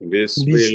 بسم الله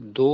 2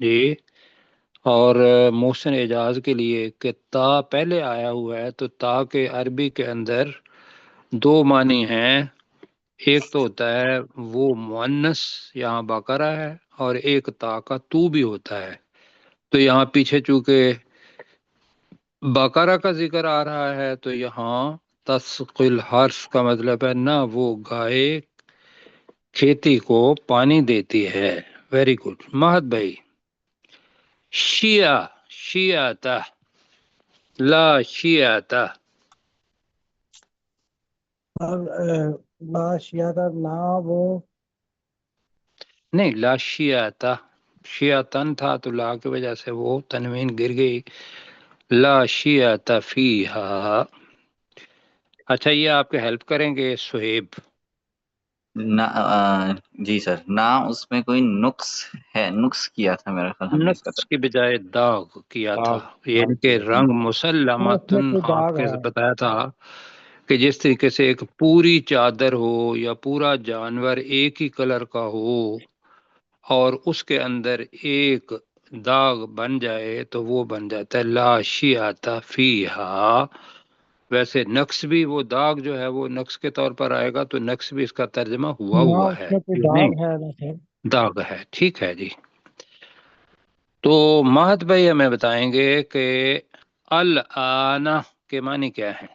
جی، اور محسن اعجاز کے لیے کہ تا پہلے آیا ہوا ہے تو تا کے عربی کے اندر دو معنی ہیں، ایک تو ہوتا ہے وہ مؤنث یہاں بقرہ ہے، اور ایک تا کا تو بھی ہوتا ہے۔ تو یہاں پیچھے چونکہ بقرہ کا ذکر آ رہا ہے تو یہاں تسقل حرث کا مطلب ہے نہ وہ گائے کھیتی کو پانی دیتی ہے۔ ویری گڈ مہد بھائی۔ شیعہ شیعتہ لا شیعتہ، اور لا شیعہ نہ وہ نہیں لا شیعتہ، شیعتن تھا تو لا کی وجہ سے وہ تنوین گر گئی، لا شیعتہ فیہا۔ اچھا یہ آپ کے ہیلپ کریں گے سہیب؟ نہ جی سر، نہ اس میں کوئی نقص ہے، نقص کیا تھا میرا خیال ہم نے اس کا نقص کی بجائے داغ کیا تھا، داغ یعنی کہ کیا تھا۔ رنگ اس میں مسلمتن کوئی آپ داغ کے ہے۔ بتایا تھا کہ جس طریقے سے ایک پوری چادر ہو یا پورا جانور ایک ہی کلر کا ہو اور اس کے اندر ایک داغ بن جائے تو وہ بن جاتا ہے لا شیعۃ فیہا۔ ویسے نقص بھی وہ داغ جو ہے وہ نقص کے طور پر آئے گا، تو نقص بھی اس کا ترجمہ ہوا نہ ہوا اس ہے، میں کوئی یہ داغ نہیں ہے نہ سر۔ داغ ہے۔ ٹھیک ہے جی، تو مہد بھائی ہمیں بتائیں گے کہ الآن کے معنی کیا ہے؟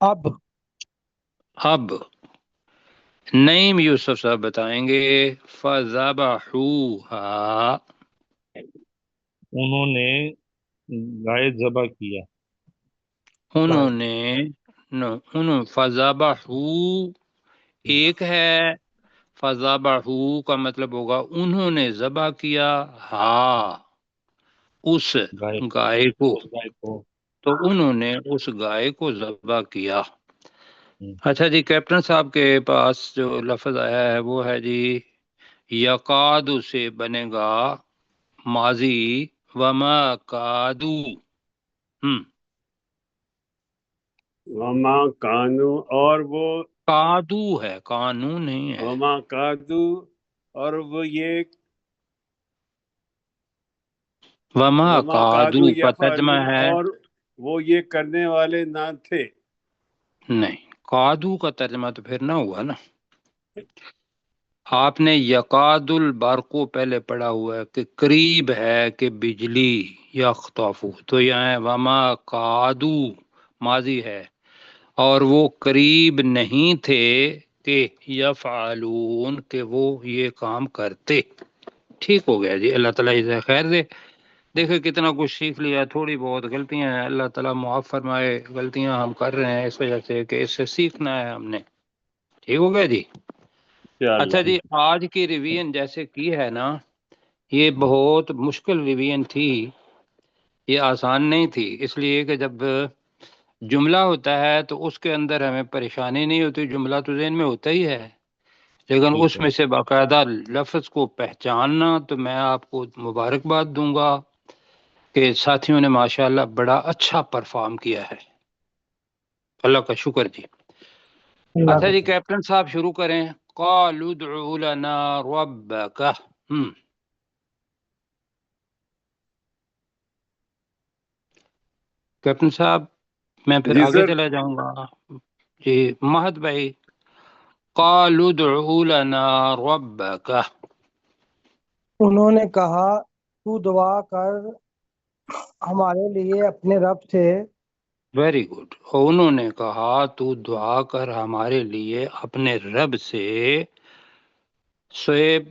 اب اب۔ نعیم یوسف صاحب بتائیں گے فَذَبَحُوهَا، انہوں نے گائے ذبح کیا۔ انہوں نے فَذَبَحُوا ایک ہے، فَذَبَحُوا کا مطلب ہوگا انہوں نے ذبح کیا، ہاں اس گائے گائے کو، گائے کو۔ تو انہوں نے اس گائے کو ذبح کیا۔ ہم۔ اچھا جی، کیپٹن صاحب کے پاس جو لفظ آیا ہے وہ ہے جی یقاد سے بنے گا ماضی وما کادو، وما کانو، اور وہ کادو ہے، قانون نہیں ہے۔ وما کادو، اور وہ یہ وما وما کادو کادو کا ترجمہ یفعلون، ہے، اور وہ یہ کرنے والے نہ تھے۔ نہیں کادو کا ترجمہ تو پھر نہ ہوا نا، آپ نے یقاد البرقو پہلے پڑھا ہوا ہے کہ قریب ہے کہ بجلی یخطفو، تو یہاں ہے وما کادو ماضی ہے، اور وہ قریب نہیں تھے کہ یفعلون کہ وہ یہ کام کرتے۔ ٹھیک ہو گیا جی، اللہ تعالیٰ جزائے خیر دے۔ دیکھیں کتنا کچھ سیکھ لیا، تھوڑی بہت غلطیاں ہیں، اللہ تعالیٰ معاف فرمائے، غلطیاں ہم کر رہے ہیں اس وجہ سے کہ اس سے سیکھنا ہے ہم نے۔ ٹھیک ہو گیا جی۔ اچھا انشاءاللہ۔ جی، آج کی ریویژن جیسے کی ہے نا، یہ بہت مشکل ریویژن تھی، یہ آسان نہیں تھی، اس لیے کہ جب جملہ ہوتا ہے تو اس کے اندر ہمیں پریشانی نہیں ہوتی، جملہ تو ذہن میں ہوتا ہی ہے، لیکن جی اس سر۔ میں سے باقاعدہ لفظ کو پہچاننا، تو میں آپ کو مبارکباد دوں گا کہ ساتھیوں نے ماشاءاللہ بڑا اچھا پرفارم کیا ہے، اللہ کا شکر جی۔ اللہ اچھا کا جی کیپٹن صاحب شروع کریں۔ قالوا ادع لنا ربک، کیپٹن صاحب میں پھر جی آگے سر، چلا جاؤں گا جی۔ مہد بھائی، قالوا ادع لنا ربک، انہوں نے کہا تو دعا کر ہمارے لیے اپنے رب سے۔ ویری گڈ، انہوں نے کہا تو دعا کر ہمارے لیے اپنے رب سے، سویب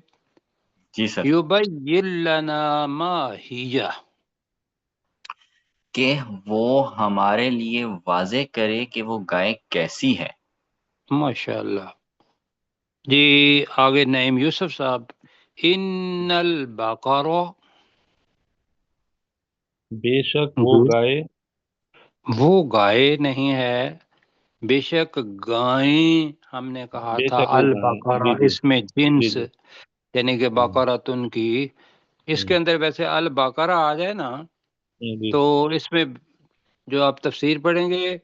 جی سر، یبین لنا ما ہی، کہ وہ ہمارے لیے واضح کرے کہ وہ گائے کیسی ہے۔ ماشاء اللہ جی۔ آگے نعیم یوسف صاحب، ان البقر، بے شک وہ گائے، وہ گائے نہیں ہے، بے شک گائیں ہم نے کہا بے تھا شک وہ گائے، البقرہ، جی جی اس میں جی جنس جی۔ یعنی کہ ہم، بقرۃن کی، اس کے ہم، اندر ویسے البقرہ آ جائے نا جی۔ تو اس میں جو آپ تفسیر پڑھیں گے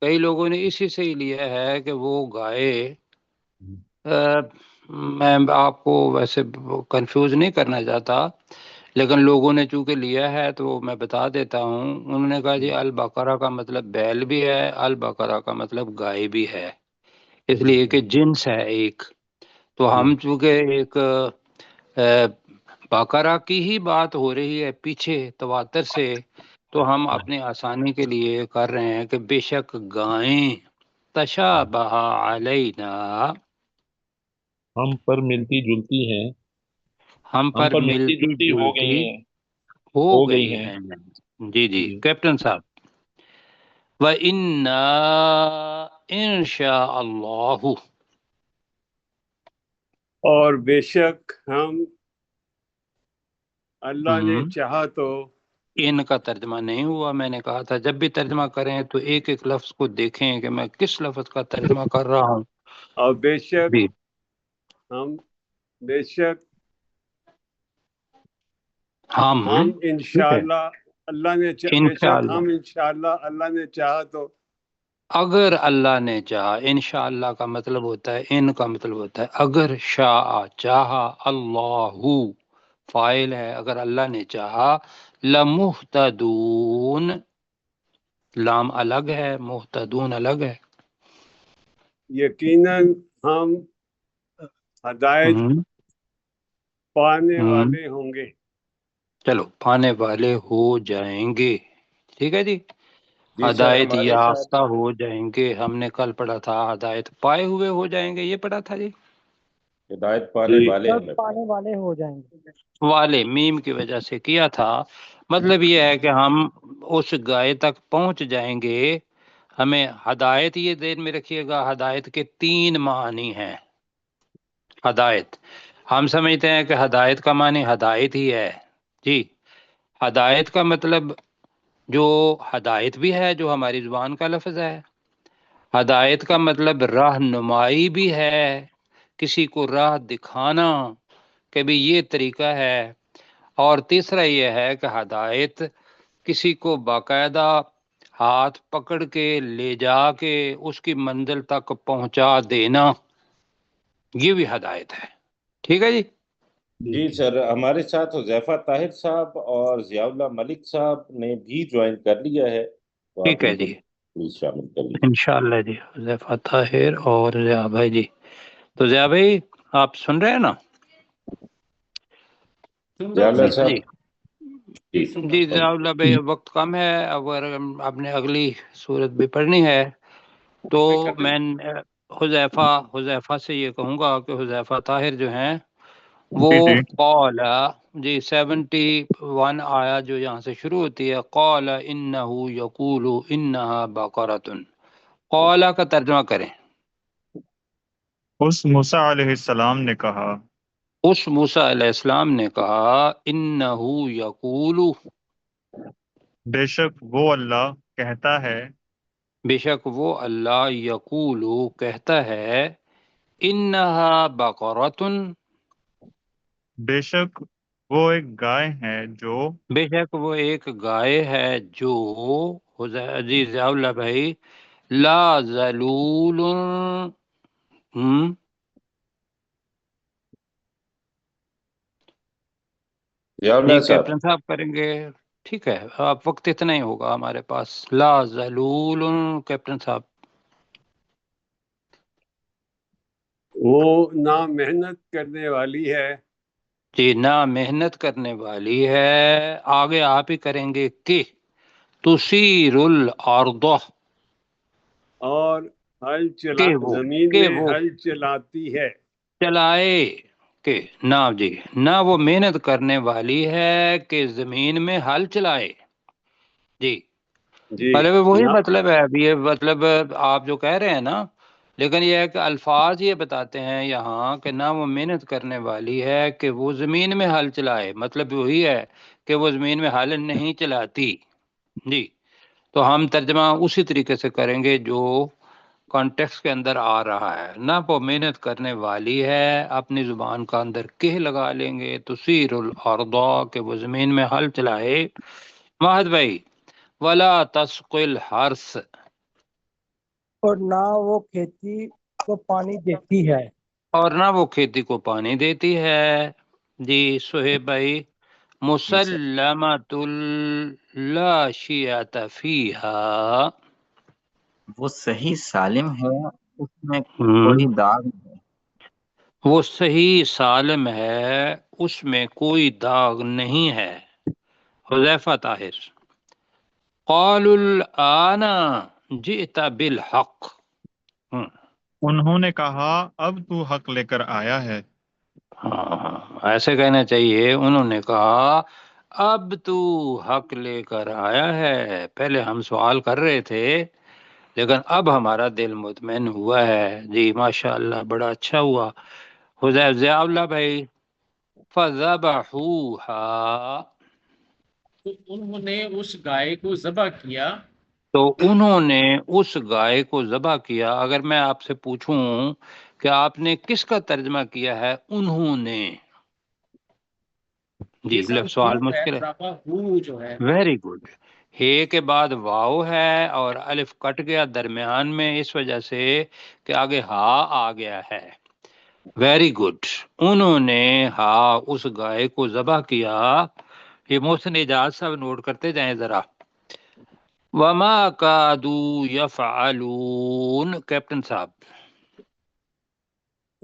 کئی لوگوں نے اسی سے ہی لیا ہے کہ وہ گائے میں آپ کو ویسے کنفیوز نہیں کرنا چاہتا، لیکن لوگوں نے چونکہ لیا ہے تو میں بتا دیتا ہوں. انہوں نے کہا جی البقرہ کا مطلب بیل بھی ہے، البقرہ کا مطلب گائے بھی ہے، اس لیے کہ جنس ہے ایک. تو ہم چونکہ ایک بقرہ کی ہی بات ہو رہی ہے پیچھے تواتر سے، تو ہم اپنی آسانی کے لیے کر رہے ہیں کہ بے شک گائیں تشابہ علینا، ہم پر ملتی جلتی ہیں، ہم ہم پر پر ملتی ملتی جلتی ہو گئی جلتی ہیں، ہو ہو گئی گئی ہیں. ہیں. جی جی جی کیپٹن صاحب. وَإِنَّا إِن شاء اللہ، اور بے شک ہم اللہ نے ہم چاہا تو. ان کا ترجمہ نہیں ہوا. میں نے کہا تھا جب بھی ترجمہ کریں تو ایک ایک لفظ کو دیکھیں کہ میں کس لفظ کا ترجمہ کر رہا ہوں. اور بے شک جی ہم بے شک ہم ہم ٹھیک ہے انشاءاللہ اللہ نے بے شک انشاءاللہ. ہم انشاءاللہ اللہ نے چاہا تو. اگر اللہ نے چاہا، انشاءاللہ کا مطلب ہوتا ہے، ان کا مطلب ہوتا ہے اگر، شاء چاہا، اللہ فاعل ہے، اگر اللہ نے چاہا، لمہتدون، لام الگ ہے، محتدون الگ ہے. یقیناً ہم ہدایت ہم، پانے ہم، والے ہوں گے. چلو پانے والے ہو جائیں گے. ٹھیک ہے جی، جی سر ہدایت ہمارے ساتھ یافتہ ہو جائیں گے. ہم نے کل پڑھا تھا ہدایت پائے ہوئے ہو جائیں گے، یہ پڑھا تھا جی. ہدایت پانے جی والے سب ہمیں پانے والے ہو جائیں گے. والے میم کی وجہ سے کیا تھا. مطلب یہ ہے کہ ہم اس گائے تک پہنچ جائیں گے. ہمیں ہدایت، یہ ذہن میں رکھیے گا، ہدایت کے 3 معنی ہیں. ہدایت ہم سمجھتے ہیں کہ ہدایت کا معنی ہدایت ہی ہے. جی، ہدایت کا مطلب جو ہدایت بھی ہے جو ہماری زبان کا لفظ ہے، ہدایت کا مطلب رہنمائی بھی ہے، کسی کو راہ دکھانا کہ بھی یہ طریقہ ہے. اور تیسرا یہ ہے کہ ہدایت کسی کو باقاعدہ ہاتھ پکڑ کے لے جا کے اس کی منزل تک پہنچا دینا، یہ بھی ہدایت ہے. ٹھیک ہے جی. جی سر ہمارے ساتھ حذیفہ طاہر صاحب اور ضیاء اللہ ملک صاحب نے بھی جوائن کر لیا ہے، تو آپ ٹھیک ان ہے کو جی، پلیز شامل کر لیجیے. انشاءاللہ جی. حذیفہ طاہر اور ضیاء بھائی جی. تو ضیاء بھائی آپ سن رہے ہیں نا؟ ضیاء اللہ صاحب جی جی جی ضیاء اللہ بھائی، وقت کم ہے، اگر آپ نے اگلی صورت بھی پڑھنی ہے تو میں حذیفہ سے یہ کہوں گا کہ حذیفہ طاہر جو ہیں وہ قال، جی 71 آیا جو یہاں سے شروع ہوتی ہے، قال انه یقول انها بقرۃ. قال کا ترجمہ کریں. اس موسیٰ علیہ السلام نے کہا، اس موسیٰ علیہ السلام نے کہا، انه یقول، بے شک وہ اللہ کہتا ہے، بے شک وہ اللہ، یقول کہتا ہے، انها بقرۃ، بے شک وہ ایک گائے ہے جو بے شک وہ ایک گائے ہے جو، جی ضیاء اللہ بھائی، لا ذلول، ضیاء جی اللہ صاحب کیپٹن صاحب کریں گے. ٹھیک ہے، آپ وقت اتنا ہی ہوگا ہمارے پاس. لا ذلول، کیپٹن صاحب. وہ نہ محنت کرنے والی ہے. جی نہ محنت کرنے والی ہے. آگے آپ ہی کریں گے کہ تثیر الارض، اور کہ وہ زمین کہ میں وہ ہل چلاتی ہے. چلائے، کہ نہ جی، نہ وہ محنت کرنے والی ہے کہ زمین میں ہل چلائے. جی جی مطلب وہی نہ مطلب ہے. اب یہ مطلب آپ جو کہہ رہے ہیں نا، لیکن یہ ہے کہ الفاظ یہ بتاتے ہیں یہاں کہ نہ وہ محنت کرنے والی ہے کہ وہ زمین میں ہل چلائے. مطلب وہی ہے کہ وہ زمین میں ہل نہیں چلاتی. جی تو ہم ترجمہ اسی طریقے سے کریں گے جو کانٹیکس کے اندر آ رہا ہے. نہ وہ محنت کرنے والی ہے، اپنی زبان کا اندر کہ لگا لیں گے، تثیر الارض، کہ وہ زمین میں ہل چلائے. واحد بھائی، ولا تسقی الحرث، اور نہ وہ کھیتی کو پانی دیتی ہے. اور نہ وہ کھیتی کو پانی دیتی ہے. جی سہیب بھائی. جی سر مسلمۃ لا شیعۃ فیہا. وہ صحیح سالم ہے، اس میں کوئی داغ نہیں ہے. وہ صحیح سالم ہے، اس میں کوئی داغ نہیں ہے. حذیفہ طاہر. قالوا الآن جئت بالحق. انہوں نے کہا اب تو حق لے کر آیا ہے. ہاں ایسے کہنا چاہیے. انہوں نے کہا اب تو حق لے کر آیا ہے. پہلے ہم سوال کر رہے تھے لیکن اب ہمارا دل مطمئن ہوا ہے. جی ماشاء اللہ بڑا اچھا ہوا. حذیف ضیاء اللہ بھائی. فذبحوها. تو انہوں نے اس گائے کو ذبح کیا. تو انہوں نے اس گائے کو ذبح کیا. اگر میں آپ سے پوچھوں کہ آپ نے کس کا ترجمہ کیا ہے انہوں نے؟ جی یہ سر سوال ہو ہے، مشکل ہے. اضافہ ہو جو ہے. Very good. ہے کے بعد واو ہے اور الف کٹ گیا درمیان میں اس وجہ سے کہ آگے ہا آ گیا ہے. Very good. انہوں نے اس گائے کو ذبح کیا. یہ محسن اعجاز صاحب نوٹ کرتے جائیں ذرا. وما کادوا یفعلون. کیپٹن صاحب.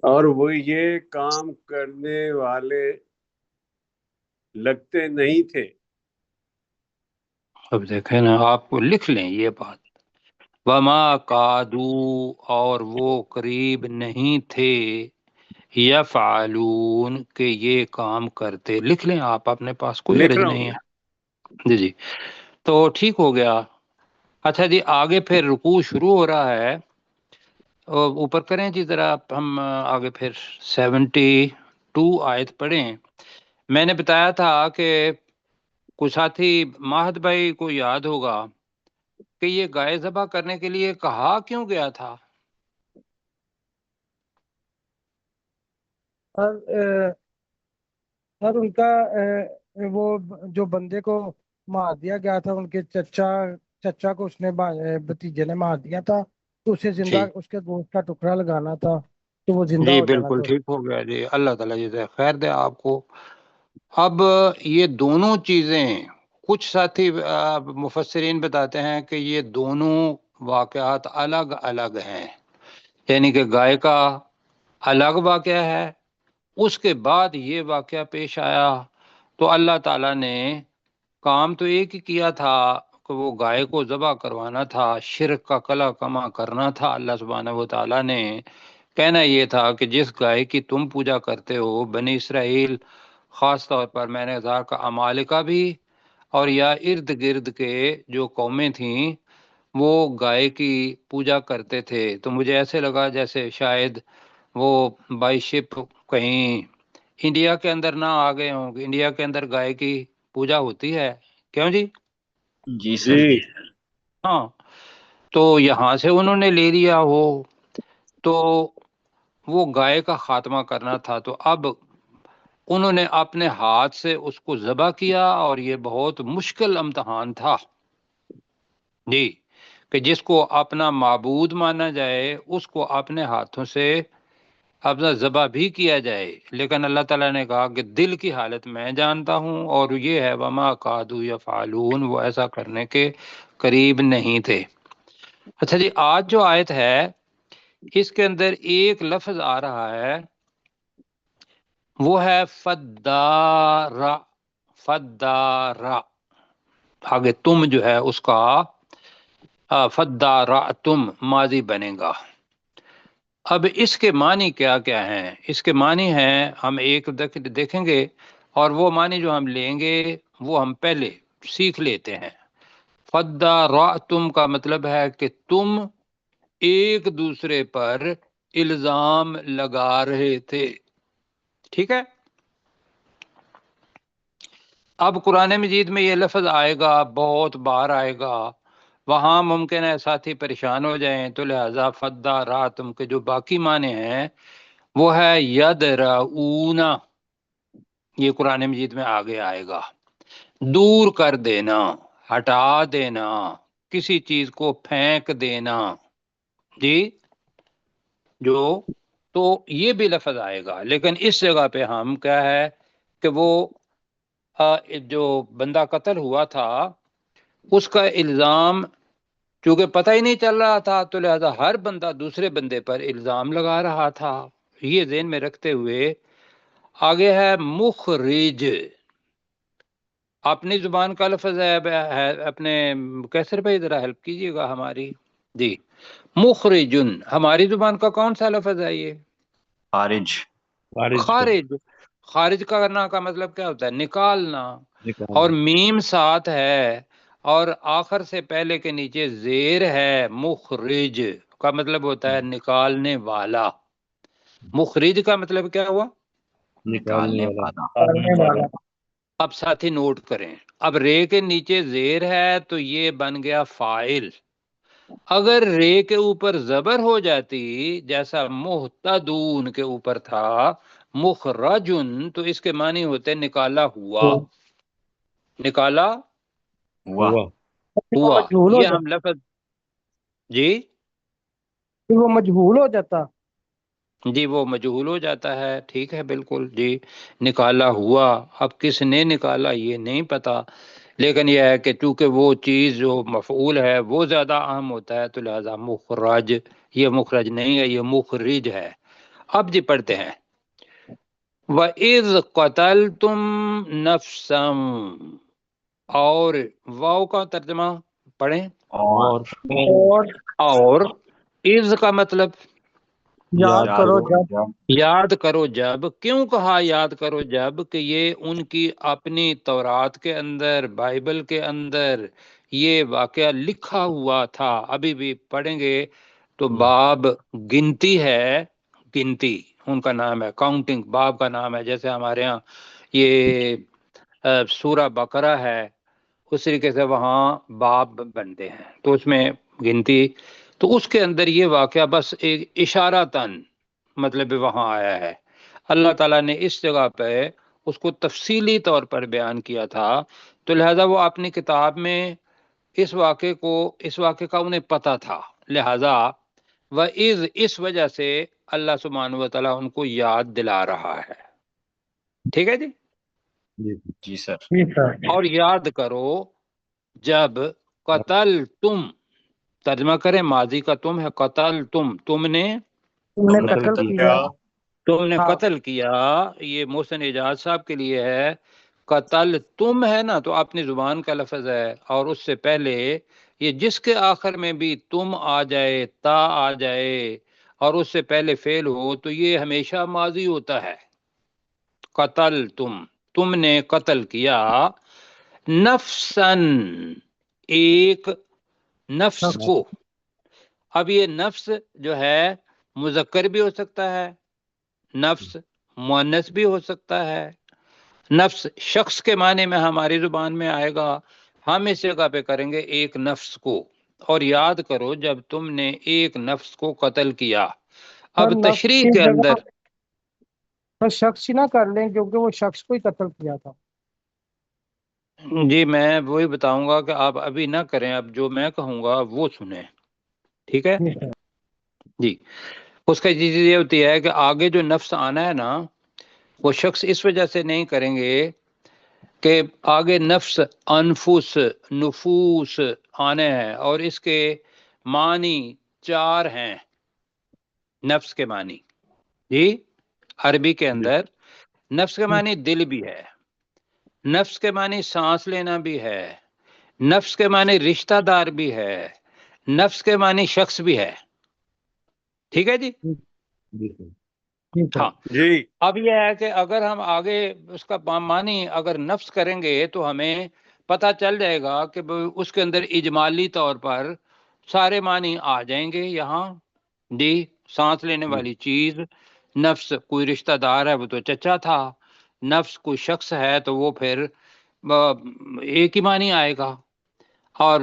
اور وہ یہ کام کرنے والے لگتے نہیں تھے. اب دیکھیں نا آپ کو لکھ لیں یہ بات. وما کادوا اور وہ قریب نہیں تھے. یفعلون کہ یہ کام کرتے. لکھ لیں آپ، اپنے پاس کوئی لکھ حرج رہا ہوں نہیں میں. ہے. جی جی تو ٹھیک ہو گیا. اچھا جی آگے پھر رکوع شروع ہو رہا ہے. اوپر کریں جی ذرا. ہم آگے پھر 72 آیت پڑھیں. میں نے بتایا تھا کہ کچھ ساتھی ماہد بھائی کو یاد ہوگا کہ یہ گائے ذبح کرنے کے لیے کہا کیوں گیا تھا؟ اور سر ان کا وہ جو بندے کو مار دیا گیا تھا، ان کے چچا کو اس نے بھتیجے نے مار دیا تھا، تو اسے زندہ ٹھیک. اس کے گوشت کا ٹکڑا لگانا تھا تو وہ زندہ جی ہو جانا بالکل تھا. ٹھیک ہو گیا جی. اللہ تعالیٰ جزائے خیر دے آپ کو. اب یہ دونوں چیزیں کچھ ساتھی مفسرین بتاتے ہیں کہ یہ دونوں واقعات الگ الگ ہیں. یعنی کہ گائے کا الگ واقعہ ہے، اس کے بعد یہ واقعہ پیش آیا. تو اللہ تعالیٰ نے کام تو ایک ہی کیا تھا کہ وہ گائے کو ذبح کروانا تھا، شرک کا کلا کما کرنا تھا. اللہ سبحانہ و تعالیٰ نے کہنا یہ تھا کہ جس گائے کی تم پوجا کرتے ہو بنی اسرائیل، خاص طور پر میں نے کہا کہ عمالقہ بھی اور یا ارد گرد کے جو قومیں تھیں وہ گائے کی پوجا کرتے تھے. تو مجھے ایسے لگا جیسے شاید وہ بائی شپ کہیں انڈیا کے اندر نہ آ گئے ہوں. انڈیا کے اندر گائے کی پوجا ہوتی ہے کیوں جی؟ جی سر. جی ہاں تو یہاں سے انہوں نے لے لیا ہو تو وہ گائے کا خاتمہ کرنا تھا. تو اب انہوں نے اپنے ہاتھ سے اس کو ذبح کیا اور یہ بہت مشکل امتحان تھا جی کہ جس کو اپنا معبود مانا جائے اس کو اپنے ہاتھوں سے اپنا ذبح بھی کیا جائے. لیکن اللہ تعالیٰ نے کہا کہ دل کی حالت میں جانتا ہوں، اور یہ ہے وما کادوا یفعلون، وہ ایسا کرنے کے قریب نہیں تھے. اچھا جی آج جو آیت ہے اس کے اندر ایک لفظ آ رہا ہے وہ ہے فدارا. فدارا آگے تم جو ہے اس کا فدارا تم ماضی بنے گا. اب اس کے معنی کیا کیا ہیں؟ اس کے معنی ہیں ہم ایک دیکھیں گے اور وہ معنی جو ہم لیں گے وہ ہم پہلے سیکھ لیتے ہیں. فدارأتم کا مطلب ہے کہ تم ایک دوسرے پر الزام لگا رہے تھے. ٹھیک ہے. اب قرآن مجید میں یہ لفظ آئے گا، بہت بار آئے گا، وہاں ممکن ہے ساتھی پریشان ہو جائیں، تو لہذا فدارأتم کے جو باقی معنی ہیں وہ ہے یدرؤون. یہ قرآن مجید میں آگے آئے گا. دور کر دینا، ہٹا دینا، کسی چیز کو پھینک دینا. جی جو تو یہ بھی لفظ آئے گا، لیکن اس جگہ پہ ہم کیا ہے کہ وہ جو بندہ قتل ہوا تھا اس کا الزام چونکہ پتہ ہی نہیں چل رہا تھا، تو لہذا ہر بندہ دوسرے بندے پر الزام لگا رہا تھا۔ یہ ذہن میں رکھتے ہوئے آگے ہے مخرج، اپنی زبان کا لفظ ہے اپنے کیسر بھائی ذرا ہیلپ کیجیے گا ہماری، جی مخرجن، ہماری زبان کا کون سا لفظ ہے یہ؟ خارج، خارج، خارج کرنا کا مطلب کیا ہوتا ہے؟ نکالنا، اور میم ساتھ ہے اور آخر سے پہلے کے نیچے زیر ہے، مخرج کا مطلب ہوتا ہے نکالنے والا۔ مخرج کا مطلب کیا ہوا؟ نکالنے والا۔ اب ساتھی نوٹ کریں، اب رے کے نیچے زیر ہے تو یہ بن گیا فاعل۔ اگر رے کے اوپر زبر ہو جاتی جیسا محتدون کے اوپر تھا مخرجن، تو اس کے معنی ہوتے نکالا ہوا، نکالا ہوا، ہوا۔ مجہول ہو یہ ہم لفظ جی جاتا، وہ مجہول ہو جاتا۔ جی وہ مجہول ہو جاتا ہے، ٹھیک ہے بالکل جی، نکالا ہوا۔ اب کس نے نکالا یہ نہیں پتا، لیکن یہ ہے کہ چونکہ وہ چیز جو مفعول ہے وہ زیادہ اہم ہوتا ہے، تو لہذا مخرج، یہ مخرج نہیں ہے، یہ مخرج ہے۔ اب جی پڑھتے ہیں وَإِذْ قَتَلْتُمْ نَفْسًا، اور واو کا ترجمہ پڑھیں، اور اذ کا مطلب یاد کرو جب، یاد کرو جب۔ کیوں کہا یاد کرو جب؟ کہ یہ ان کی اپنی تورات کے اندر، بائبل کے اندر یہ واقعہ لکھا ہوا تھا۔ ابھی بھی پڑھیں گے تو باب گنتی ہے، گنتی ان کا نام ہے، کاؤنٹنگ باب کا نام ہے، جیسے ہمارے ہاں یہ سورہ بقرہ ہے اس طریقے سے وہاں باب بنتے ہیں، تو اس میں گنتی، تو اس کے اندر یہ واقعہ بس ایک اشارتاً مطلب وہاں آیا ہے۔ اللہ تعالیٰ نے اس جگہ پہ اس کو تفصیلی طور پر بیان کیا تھا، تو لہذا وہ اپنی کتاب میں اس واقعے کا انہیں پتہ تھا، لہذا وَإِذْ، اس وجہ سے اللہ سبحانہ و تعالیٰ ان کو یاد دلا رہا ہے۔ ٹھیک ہے جی، جی سر، اور یاد کرو جب قتل تم، ترجمہ کریں، ماضی کا تم ہے، قتل تم نے قتل کیا، تم نے قتل کیا، یہ محسن اعجاز صاحب کے لیے ہے۔ قتل تم ہے نا، تو اپنی زبان کا لفظ ہے، اور اس سے پہلے یہ جس کے آخر میں بھی تم آ جائے، تا آ جائے، اور اس سے پہلے فعل ہو، تو یہ ہمیشہ ماضی ہوتا ہے۔ قتل تم نے قتل کیا، نفسن، ایک نفس کو۔ اب یہ نفس جو ہے مذکر بھی ہو سکتا ہے، نفس مؤنث بھی ہو سکتا ہے۔ نفس شخص کے معنی میں ہماری زبان میں آئے گا، ہم اس جگہ پہ کریں گے ایک نفس کو۔ اور یاد کرو جب تم نے ایک نفس کو قتل کیا۔ اب تشریح کے اندر شخص ہی نہ کر لیں کیونکہ وہ شخص کو ہی قتل کیا تھا۔ جی میں وہی بتاؤں گا کہ آپ ابھی نہ کریں، اب جو میں کہوں گا وہ سنیں، ٹھیک ہے جی۔ اس کا چیز یہ ہوتی ہے کہ آگے جو نفس آنا ہے نا، وہ شخص اس وجہ سے نہیں کریں گے کہ آگے نفس، انفس، نفوس آنے ہیں، اور اس کے معنی 4 ہیں۔ نفس کے معنی جی، عربی کے اندر نفس کے معنی دل بھی ہے، نفس کے معنی سانس لینا بھی ہے، نفس کے معنی رشتہ دار بھی ہے، نفس کے معنی شخص بھی ہے، ٹھیک ہے جی ہاں جی اب یہ ہے کہ اگر ہم آگے اس کا معنی اگر نفس کریں گے تو ہمیں پتہ چل جائے گا کہ اس کے اندر اجمالی طور پر سارے معنی آ جائیں گے یہاں جی۔ سانس لینے والی چیز، نفس کوئی رشتہ دار ہے وہ تو چچا تھا، نفس کوئی شخص ہے تو وہ پھر ایک ہی معنی آئے گا۔ اور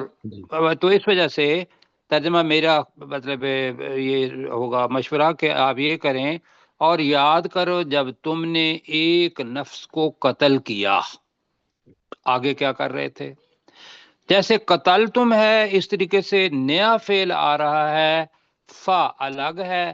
تو اس وجہ سے ترجمہ میرا مطلب یہ ہوگا مشورہ کہ آپ یہ کریں، اور یاد کرو جب تم نے ایک نفس کو قتل کیا۔ آگے کیا کر رہے تھے؟ جیسے قتل تم ہے، اس طریقے سے نیا فعل آ رہا ہے، فا الگ ہے،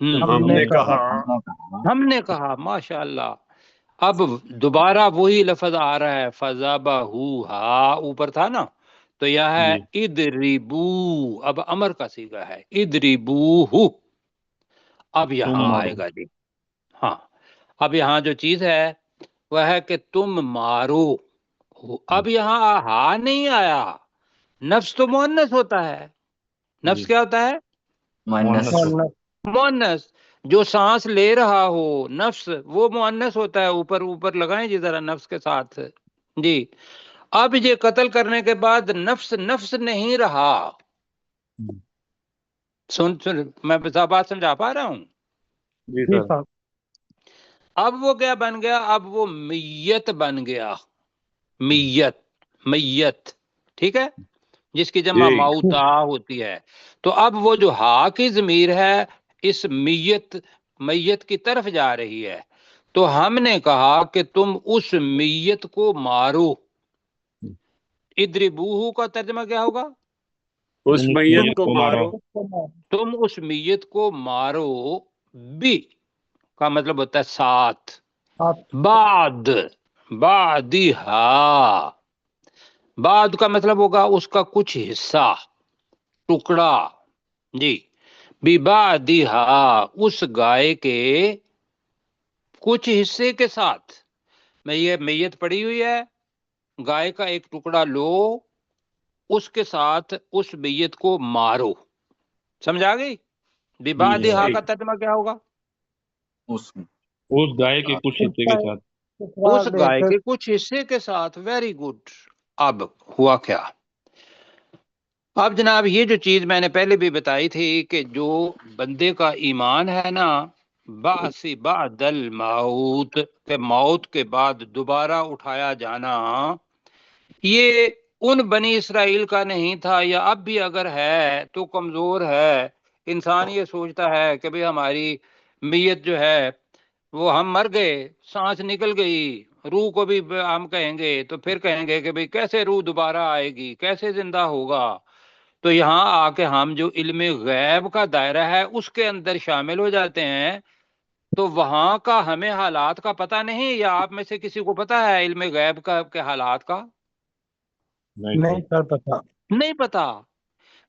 ہم نے کہا ہم نے کہا، ماشاء اللہ. اب دوبارہ وہی لفظ آ رہا ہے، فَذَبَحُوهَا اوپر تھا نا، تو یہ ہے جی اِدْرِبُو، اب امر کا صیغہ ہے، اِدْرِبُوهُ. اب یہاں تم آئے گا جی، ہاں اب یہاں جو چیز ہے وہ ہے کہ تم مارو. اب یہاں ہا نہیں آیا. نفس تو مؤنث ہوتا ہے. نفس جی کیا ہوتا ہے؟ مؤنث مؤنث. جو سانس لے رہا ہو نفس، وہ مؤنث ہوتا ہے. اوپر اوپر لگائیں جی ذرا نفس کے ساتھ جی. اب یہ قتل کرنے کے بعد نفس نفس نہیں رہا. سن میں بات سمجھا پا رہا ہوں؟ جی جی سر صاحب. اب وہ کیا بن گیا؟ اب وہ میت بن گیا. میت، میت، ٹھیک ہے، جس کی جمع جی موتا ہوتی ہے. تو اب وہ جو ہا کی ضمیر ہے اس میت، میت کی طرف جا رہی ہے. تو ہم نے کہا کہ تم اس میت کو مارو. ادربوہ کا ترجمہ کیا ہوگا؟ اس میت کو مارو. تم اس میت کو مارو. بی کا مطلب ہوتا ہے ساتھ. بعد، بعدہا، بعد کا مطلب ہوگا اس کا کچھ حصہ، ٹکڑا جی. ببعدہا، اس گائے کے کچھ حصے کے ساتھ. میں یہ میت پڑی ہوئی ہے، گائے کا ایک ٹکڑا لو، اس کے ساتھ اس میت کو مارو. سمجھا گئی؟ ببعدہا کا ترجمہ کیا ہوگا؟ اس میں اس گائے کے کچھ حصے کے ساتھ. اس گائے کے کچھ حصے کے ساتھ. Very good. اب ہوا کیا؟ اب جناب یہ جو چیز میں نے پہلے بھی بتائی تھی کہ جو بندے کا ایمان ہے نا، بعث بعد الموت، کہ موت کے بعد دوبارہ اٹھایا جانا، یہ ان بنی اسرائیل کا نہیں تھا، یا اب بھی اگر ہے تو کمزور ہے. انسان یہ سوچتا ہے کہ بھئی ہماری میت جو ہے وہ ہم مر گئے، سانس نکل گئی، روح کو بھی ہم کہیں گے تو پھر کہیں گے کہ بھئی کیسے روح دوبارہ آئے گی، کیسے زندہ ہوگا. تو یہاں آ کے ہم جو علم غیب کا دائرہ ہے اس کے اندر شامل ہو جاتے ہیں. تو وہاں کا ہمیں حالات کا پتہ نہیں، یا آپ میں سے کسی کو پتہ ہے علم غیب کا کے حالات کا؟ نہیں سر پتا. نہیں پتا.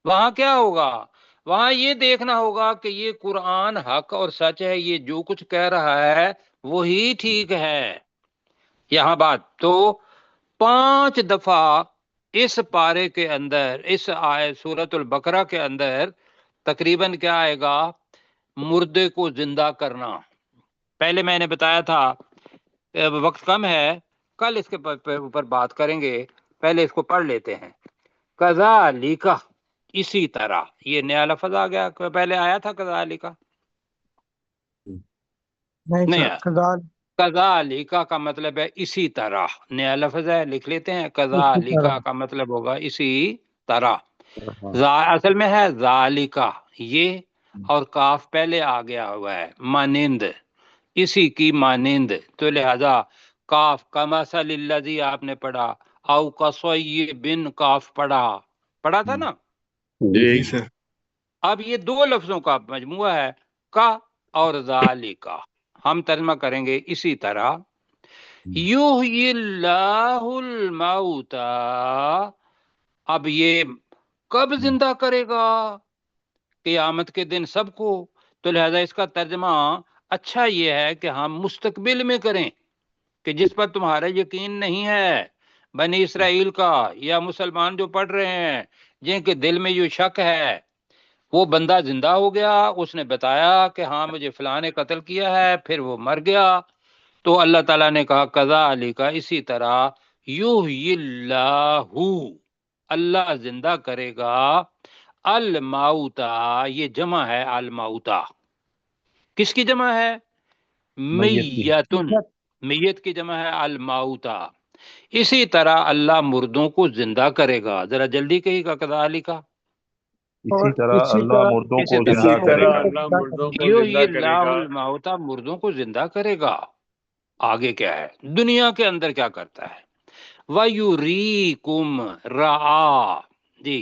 وہاں کیا ہوگا؟ وہاں یہ دیکھنا ہوگا کہ یہ قرآن حق اور سچ ہے، یہ جو کچھ کہہ رہا ہے وہی ٹھیک ہے. یہاں بات تو 5 دفعہ اس پارے کے اندر، اس سورۃ البقرہ کے اندر تقریباً کیا آئے گا؟ مردے کو زندہ کرنا. پہلے میں نے بتایا تھا، وقت کم ہے، کل اس کے اوپر بات کریں گے، پہلے اس کو پڑھ لیتے ہیں. کذالک، اسی طرح. یہ نیا لفظ آ گیا، پہلے آیا تھا کذالک؟ نہیں نہیں آیا. سر. کذالک کا مطلب ہے اسی طرح. نیا لفظ ہے، لکھ لیتے ہیں. کذالک کا مطلب ہوگا اسی طرح. اصل میں ہے ذالکا، یہ اور کاف پہلے آ گیا ہوا ہے، مانند، اسی کی مانند. تو لہذا کاف کمثل الذی آپ نے پڑھا، او کصیب کاف پڑھا تھا نا. جی سر. اب یہ 2 لفظوں کا مجموعہ ہے، کا اور ذالکا. ہم ترجمہ کریں گے اسی طرح. یحیی اللہ الموتى، اب یہ کب زندہ کرے گا؟ قیامت کے دن سب کو. تو لہذا اس کا ترجمہ اچھا یہ ہے کہ ہم مستقبل میں کریں، کہ جس پر تمہارا یقین نہیں ہے، بنی اسرائیل کا یا مسلمان جو پڑھ رہے ہیں جن کے دل میں یہ شک ہے، وہ بندہ زندہ ہو گیا، اس نے بتایا کہ ہاں مجھے فلاں نے قتل کیا ہے، پھر وہ مر گیا. تو اللہ تعالیٰ نے کہا کذالک، اسی طرح، یحیی اللہ، اللہ زندہ کرے گا، الموتا، یہ جمع ہے الموتا. کس کی جمع ہے؟ میتن، میت کی جمع ہے الموتا. اسی طرح اللہ مردوں کو زندہ کرے گا. ذرا جلدی کہی گا کذالک. اسی طرح اللہ مردوں اسی کو طرح زندہ کرے گا. اللہ مردوں کو یحیی زندہ کرے اللہ گا. الموتا، مردوں کو زندہ کرے گا. آگے کیا ہے؟ دنیا کے اندر کیا کرتا ہے؟ وَيُرِيكُمْ رَعَا، جی،